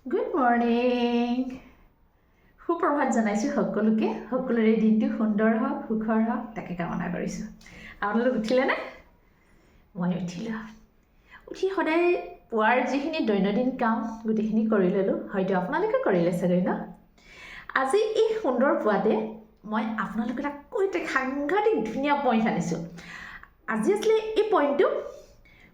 Good morning. সুপ্ৰভাত জনাইছোঁ সকলোকে সকলোৰে দিনটো সুন্দৰ হওক সুখৰ হওক তাকে কামনা কৰিছোঁ আপোনালোক উঠিলে নে মই উঠিলোঁ উঠি সদায় পুৱাৰ যিখিনি দৈনন্দিন কাম গোটেইখিনি কৰি ল'লোঁ হয়তো আপোনালোকে কৰিলে চাগৈ ন আজি এই সুন্দৰ পুৱাতে মই আপোনালোকক এটা সাংঘাতিক ধুনীয়া পইণ্ট আনিছোঁ আজি আছিলে এই পইণ্টটো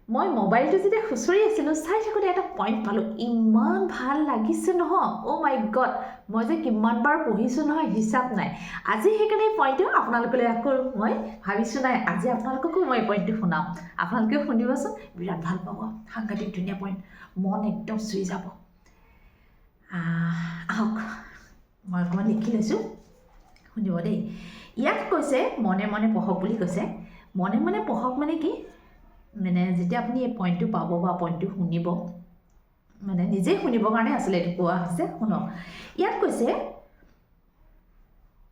মই মোবাইলটো যেতিয়া খুচৰি আছিলোঁ চাই থাকোঁতে এটা পইণ্ট পালোঁ ইমান ভাল লাগিছে নহয় অ' মাই গড মই যে কিমানবাৰ পঢ়িছোঁ নহয় হিচাপ নাই আজি সেইকাৰণে এই পইণ্টটো আপোনালোকলৈ আকৌ মই ভাবিছোঁ নাই আজি আপোনালোককো মই এই পইণ্টটো শুনাম আপোনালোকেও শুনিবচোন বিৰাট ভাল পাব সাংঘাতিক ধুনীয়া পইণ্ট মন একদম চুই যাব আহক মই অকণমান লিখি লৈছোঁ শুনিব দেই ইয়াত কৈছে মনে মনে পঢ়ক বুলি কৈছে মনে মনে পঢ়ক মানে কি মানে যেতিয়া আপুনি এই পইণ্টটো পাব বা পইণ্টটো শুনিব মানে নিজেই শুনিবৰ কাৰণে আছিলে এইটো কোৱা হৈছে শুনক ইয়াত কৈছে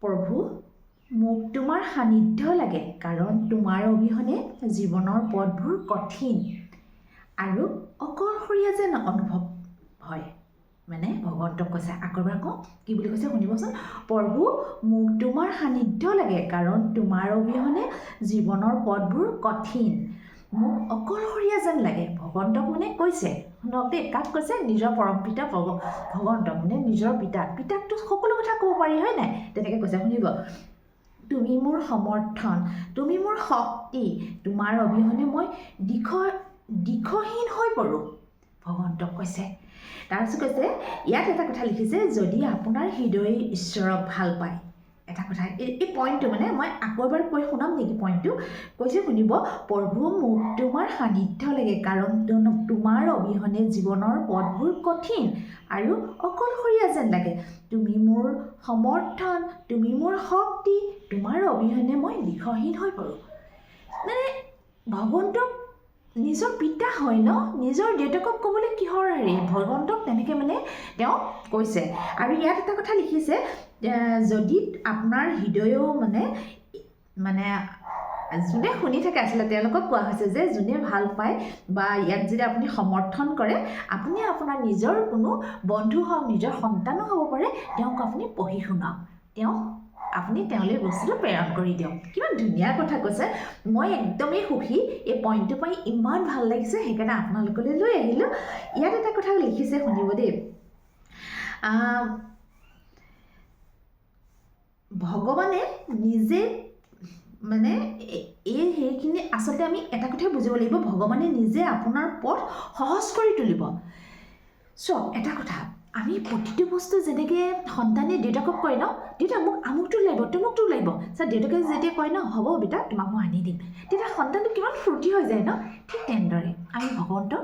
প্ৰভু মোক তোমাৰ সান্নিধ্য লাগে কাৰণ তোমাৰ অবিহনে জীৱনৰ পথবোৰ কঠিন আৰু অকলশৰীয়া যেন অনুভৱ হয় মানে ভগৱন্তক কৈছে আকৌ এবাৰ কওঁ কি বুলি কৈছে শুনিবচোন প্ৰভু মোক তোমাৰ সান্নিধ্য লাগে কাৰণ তোমাৰ অবিহনে জীৱনৰ পথবোৰ কঠিন মোক অকলশৰীয়া যেন লাগে ভগৱন্তক মানে কৈছে শুনক দেই কাক কৈছে নিজৰ পৰম পিতা ভগৱন্তক মানে নিজৰ পিতাকতো সকলো কথা ক'ব পাৰি হয় নাই তেনেকৈ কৈছে শুনিব তুমি মোৰ সমৰ্থন তুমি মোৰ শক্তি তোমাৰ অবিহনে মই দিশহীন হৈ পৰোঁ ভগৱন্তক কৈছে তাৰপিছত কৈছে ইয়াত এটা কথা লিখিছে যদি আপোনাৰ হৃদয়ে ঈশ্বৰক ভাল পায় এটা কথা এই পইণ্টটো মানে মই আকৌ এবাৰ কৈ শুনাম নেকি পইণ্টটো কৈছে শুনিব প্ৰভু মোক তোমাৰ সান্নিধ্য লাগে কাৰণ তোমাৰ অবিহনে জীৱনৰ পথবোৰ কঠিন আৰু অকলশৰীয়া যেন লাগে তুমি মোৰ সমৰ্থন তুমি মোৰ শক্তি তোমাৰ অবিহনে মই দিশহীন হৈ পৰোঁ মানে ভগৱন্তক নিজৰ পিতা হয় ন নিজৰ দেউতাকক ক'বলৈ কিহৰ হেৰি ভগৱন্তক তেনেকৈ মানে তেওঁ কৈছে আৰু ইয়াত এটা কথা লিখিছে যদি আপোনাৰ হৃদয়ও মানে যোনে শুনি থাকে আচলতে তেওঁলোকক কোৱা হৈছে যে যোনে ভাল পায় বা ইয়াত যদি আপুনি সমৰ্থন কৰে আপুনি আপোনাৰ নিজৰ কোনো বন্ধু হওক নিজৰ সন্তানো হ'ব পাৰে তেওঁক আপুনি পঢ়ি শুনাওক আপুনি তেওঁলৈ বস্তুটো প্ৰেৰণ কৰি দিয়ক কিমান ধুনীয়া কথা কৈছে মই একদমেই সুখী এই পইণ্টটো পাই ইমান ভাল লাগিছে সেইকাৰণে আপোনালোকলৈ লৈ আহিলোঁ ইয়াত এটা কথা লিখিছে শুনিব দেই ভগৱানে নিজে মানে সেইখিনি আচলতে আমি এটা কথাই বুজিব লাগিব ভগৱানে নিজে আপোনাৰ পথ সহজ কৰি তুলিব চোৱা এটা কথা আমি প্ৰতিটো বস্তু যেনেকৈ সন্তানে দেউতাকক কয় ন দেউতা মোক আমুকটো লাগিব তুমুকটো লাগিব দেউতাকে যেতিয়া কয় ন হ'ব বেটা তোমাক মই আনি দিম তেতিয়া সন্তানটো কিমান ফূৰ্তি হৈ যায় ন ঠিক তেনেদৰে আমি ভগৱন্তক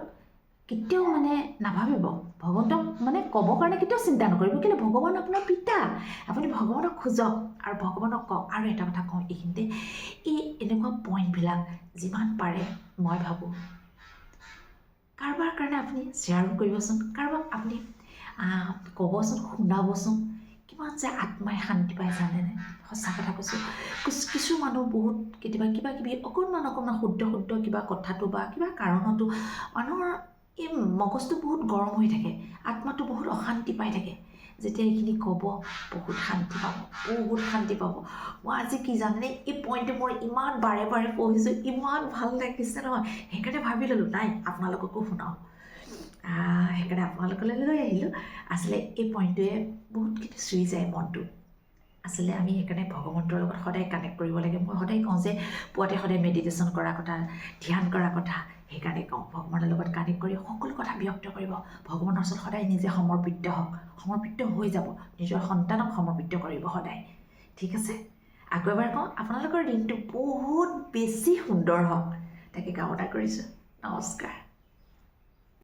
কেতিয়াও মানে নাভাবিব ভগৱন্তক মানে ক'বৰ কাৰণে কেতিয়াও চিন্তা নকৰিব কিন্তু ভগৱান আপোনাৰ পিতা আপুনি ভগৱানক খোজক আৰু ভগৱানক কওক আৰু এটা কথা কওঁ এইখিনিতে এই এনেকুৱা পইণ্টবিলাক যিমান পাৰে মই ভাবোঁ কাৰোবাৰ কাৰণে আপুনি শ্বেয়াৰো কৰিবচোন কাৰোবাক আপুনি ক'বচোন শুনাবচোন কিমান যে আত্মাই শান্তি পায় জানেনে সঁচা কথা কৈছোঁ কিছু মানুহ বহুত কেতিয়াবা কিবা কিবি অকণমান শুদ্ধ কিবা কথাটো বা কিবা কাৰণতো মানুহৰ এই মগজটো বহুত গৰম হৈ থাকে আত্মাটো বহুত অশান্তি পাই থাকে যেতিয়া এইখিনি ক'ব বহুত শান্তি পাব মই আজি কি জানেনে এই পইণ্টটো মই ইমান বাৰে পঢ়িছোঁ ইমান ভাল লাগিছে নহয় সেইকাৰণে ভাবি ল'লোঁ নাই আপোনালোককো শুনাওঁ সেইকাৰণে আপোনালোকলৈ লৈ আহিলোঁ আচলতে এই পইণ্টটোৱে বহুতখিনি চুই যায় মনটো আচলতে আমি সেইকাৰণে ভগৱন্তৰ লগত সদায় কানেক্ট কৰিব লাগে মই সদায় কওঁ যে পুৱাতে সদায় মেডিটেশ্যন কৰা কথা ধ্যান কৰা কথা সেইকাৰণে কওঁ ভগৱানৰ লগত কানেক্ট কৰি সকলো কথা ব্যক্ত কৰিব ভগৱানৰ ওচৰত সদায় নিজে সমৰ্পিত হৈ যাব নিজৰ সন্তানক সমৰ্পিত কৰিব সদায় ঠিক আছে আকৌ এবাৰ কওঁ আপোনালোকৰ দিনটো বহুত বেছি সুন্দৰ হওক তাকে কামনা কৰিছোঁ নমস্কাৰ